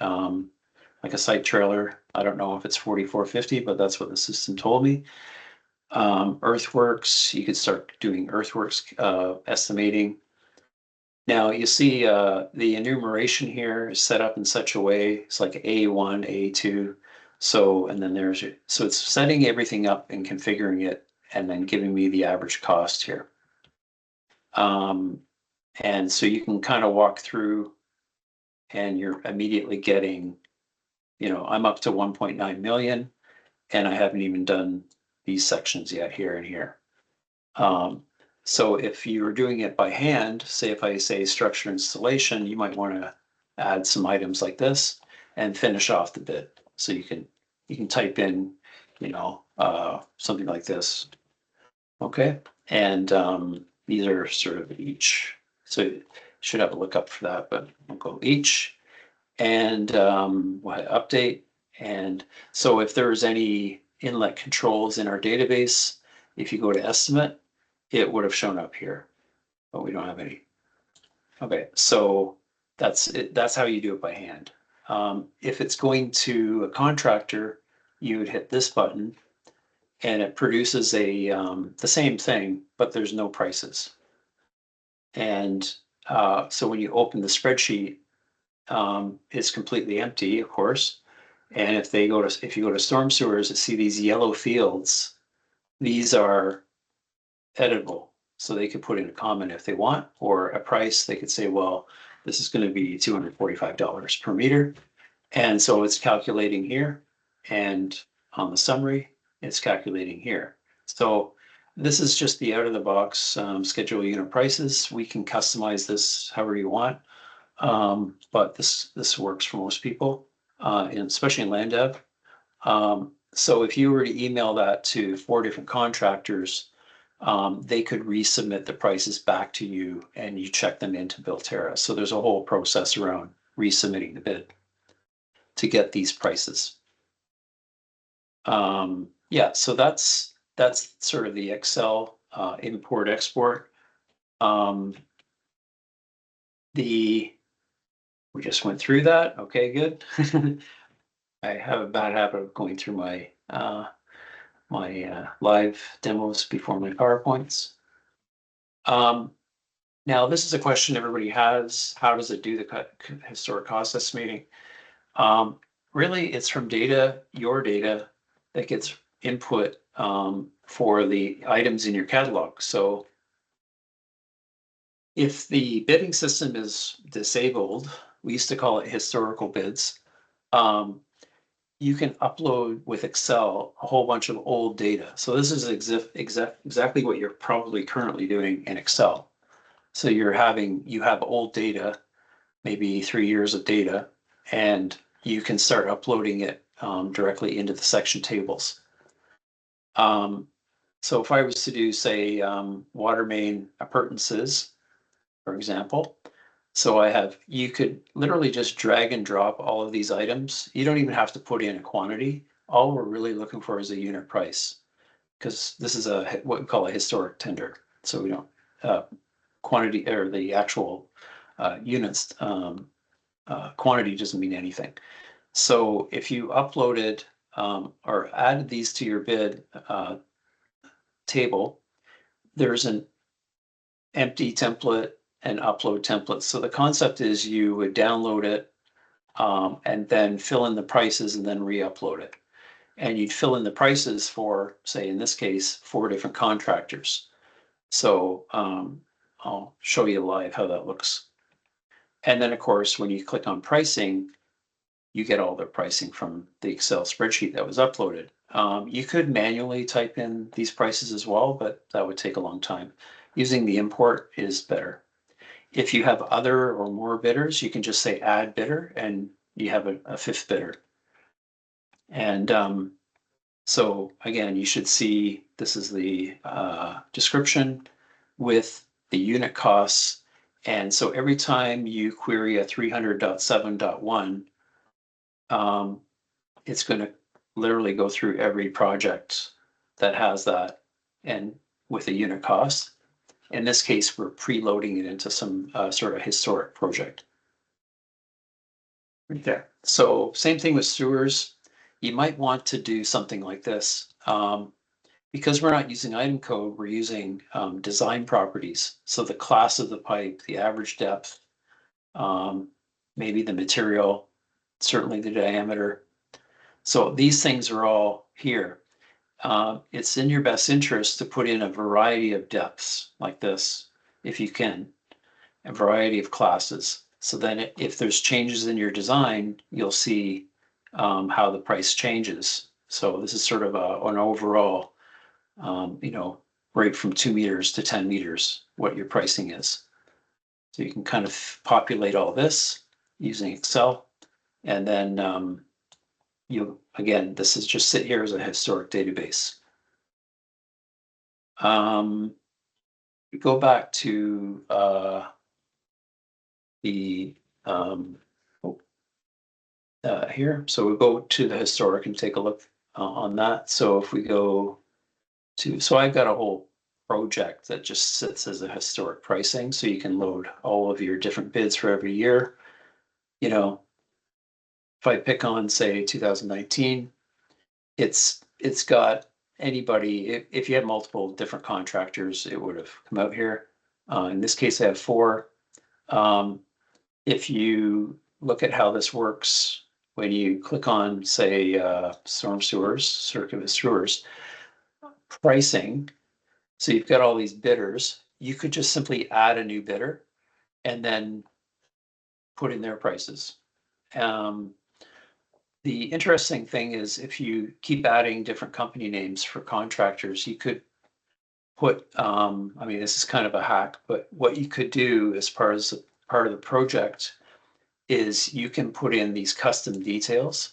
like a site trailer, I don't know if it's 4450, but that's what the system told me. Earthworks, you could start doing earthworks estimating. Now you see the enumeration here is set up in such a way, it's like A1, A2. So, and then so it's setting everything up and configuring it and then giving me the average cost here. And so you can kind of walk through and you're immediately getting, I'm up to 1.9 million and I haven't even done these sections yet here and here. So if you were doing it by hand, say if I say structure installation, you might want to add some items like this and finish off the bid. So you can type in, you know, something like this. Okay, and these are sort of each. So you should have a lookup for that, but we'll go each, and we'll hit update. And so if there's any inlet controls in our database, if you go to estimate, it would have shown up here, but we don't have any. Okay, so that's it. That's how you do it by hand. If it's going to a contractor, you would hit this button and it produces a the same thing, but there's no prices. And so when you open the spreadsheet, it's completely empty, of course. And if you go to storm sewers and see these yellow fields, these are editable. So they could put in a comment if they want, or a price. They could say, well, this is going to be $245 per meter. And so it's calculating here, and on the summary, it's calculating here. So this is just the out of the box schedule unit prices. We can customize this however you want, but this works for most people, especially in land dev. So if you were to email that to 4 different contractors, they could resubmit the prices back to you and you check them into Builterra. So there's a whole process around resubmitting the bid to get these prices. Yeah, so that's sort of the Excel import export. We just went through that. Okay, good. I have a bad habit of going through my live demos before my PowerPoints. Now this is a question everybody has. How does it do the historic cost estimating? Really, it's from data, your data, that gets input for the items in your catalog. So if the bidding system is disabled, we used to call it historical bids, you can upload with Excel a whole bunch of old data. So this is exactly what you're probably currently doing in Excel. So you have old data, maybe 3 years of data, and you can start uploading it directly into the section tables. So if I was to do, say, water main appurtenances, for example, so you could literally just drag and drop all of these items. You don't even have to put in a quantity. All we're really looking for is a unit price, because this is what we call a historic tender. So we don't quantity, or the actual units, quantity doesn't mean anything. So if you uploaded or added these to your bid table, there's an empty template and upload template. So the concept is you would download it and then fill in the prices and then re-upload it. And you'd fill in the prices for, say, in this case, 4 different contractors. So I'll show you live how that looks. And then, of course, when you click on pricing, you get all the pricing from the Excel spreadsheet that was uploaded. You could manually type in these prices as well, but that would take a long time. Using the import is better. If you have other or more bidders, you can just say add bidder and you have a 5th bidder. And so again, you should see this is the description with the unit costs. And so every time you query a 300.7.1, it's going to literally go through every project that has that and with a unit cost. In this case, we're preloading it into some sort of historic project. Right there. So same thing with sewers. You might want to do something like this. Because we're not using item code, we're using design properties. So the class of the pipe, the average depth, maybe the material, certainly the diameter. So these things are all here. It's in your best interest to put in a variety of depths like this, if you can, a variety of classes. So then if there's changes in your design, you'll see how the price changes. So this is sort of an overall you know, right from 2 meters to 10 meters, what your pricing is. So you can kind of populate all this using Excel. And then again, this is just sit here as a historic database. We go back to the here. So we go to the historic and take a look on that. So if we go to, so I've got a whole project that just sits as a historic pricing. So you can load all of your different bids for every year. You know, if I pick on, say, 2019, it's got anybody, if you had multiple different contractors, it would have come out here. In this case, I have 4. If you look at how this works, when you click on, say, storm sewers, circular sewers, pricing, so you've got all these bidders, you could just simply add a new bidder and then put in their prices. The interesting thing is if you keep adding different company names for contractors, you could put, I mean, this is kind of a hack, but what you could do as part of the project is you can put in these custom details,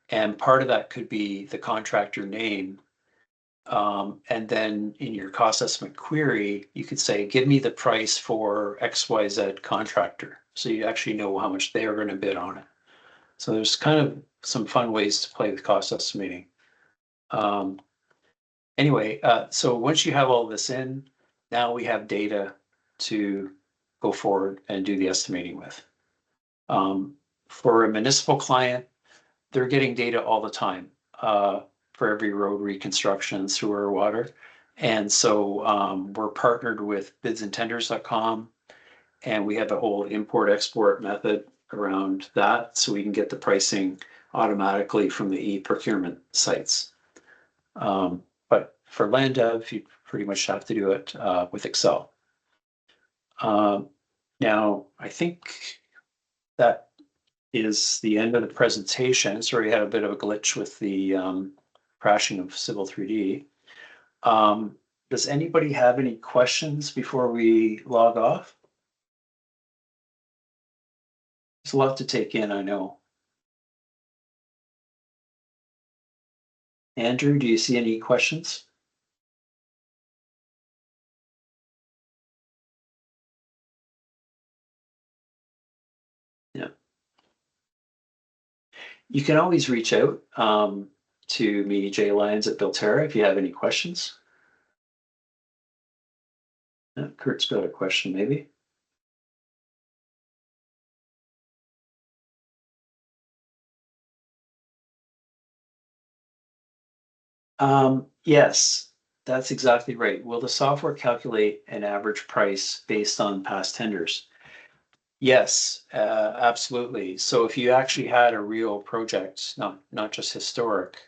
and part of that could be the contractor name. And then in your cost estimate query, you could say, give me the price for XYZ contractor. So you actually know how much they are going to bid on it. So there's kind of some fun ways to play with cost estimating. Anyway, so once you have all this in, now we have data to go forward and do the estimating with. For a municipal client, they're getting data all the time for every road reconstruction, sewer, water. And so we're partnered with bidsandtenders.com, and we have a whole import-export method around that, so we can get the pricing automatically from the e-procurement sites. But for land dev, you pretty much have to do it with Excel. Now, I think that is the end of the presentation. Sorry, I had a bit of a glitch with the crashing of Civil 3D. Does anybody have any questions before we log off? There's a lot to take in, I know. Andrew, do you see any questions? Yeah. You can always reach out to me, Jay Lyons at Builterra, if you have any questions. Yeah, Kurt's got a question, maybe. Yes, that's exactly right. Will the software calculate an average price based on past tenders? Yes, absolutely. So if you actually had a real project, not just historic,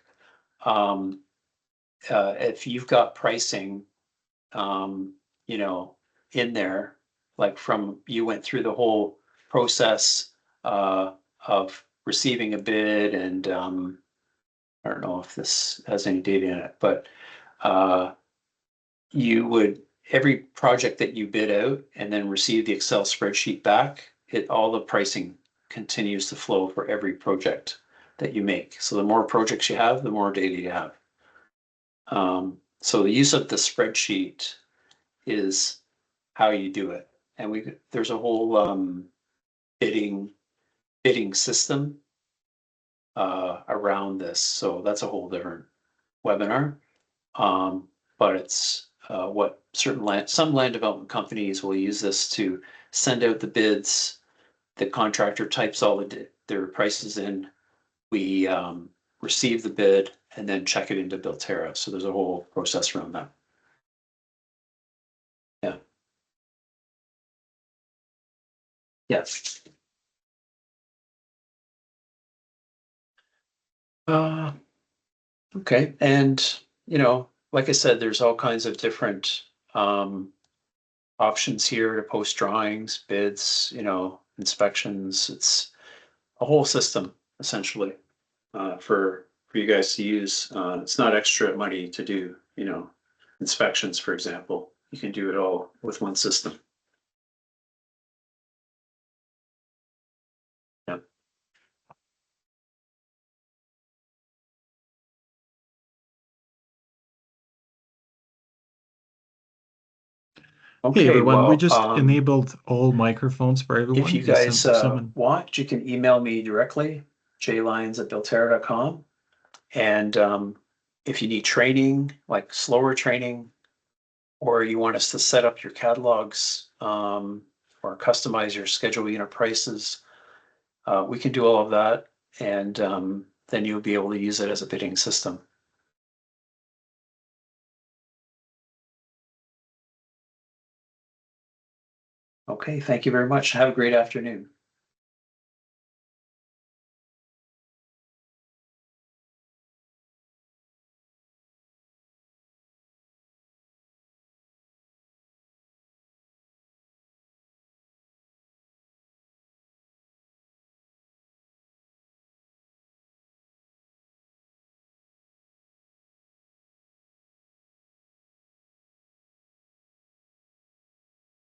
if you've got pricing, you know, in there, like from you went through the whole process of receiving a bid, and I don't know if this has any data in it, but you would, every project that you bid out and then receive the Excel spreadsheet back, all the pricing continues to flow for every project that you make. So the more projects you have, the more data you have. So the use of the spreadsheet is how you do it. And there's a whole bidding system around this. So that's a whole different webinar. But it's what some land development companies will use this to send out the bids. The contractor types all their prices in. We receive the bid and then check it into Builterra. So there's a whole process around that. Yeah. Yes. Okay. And, you know, like I said, there's all kinds of different options here to post drawings, bids, you know, inspections. It's a whole system essentially for you guys to use. It's not extra money to do, you know. inspections, for example. You can do it all with one system. Yep. Okay, Hey everyone, we well, just enabled all microphones for everyone. if you guys want, you can email me directly, jlines@builterra.com. And if you need training, like slower training, or you want us to set up your catalogs or customize your schedule unit prices, we can do all of that. And then you'll be able to use it as a bidding system. Okay, thank you very much. Have a great afternoon.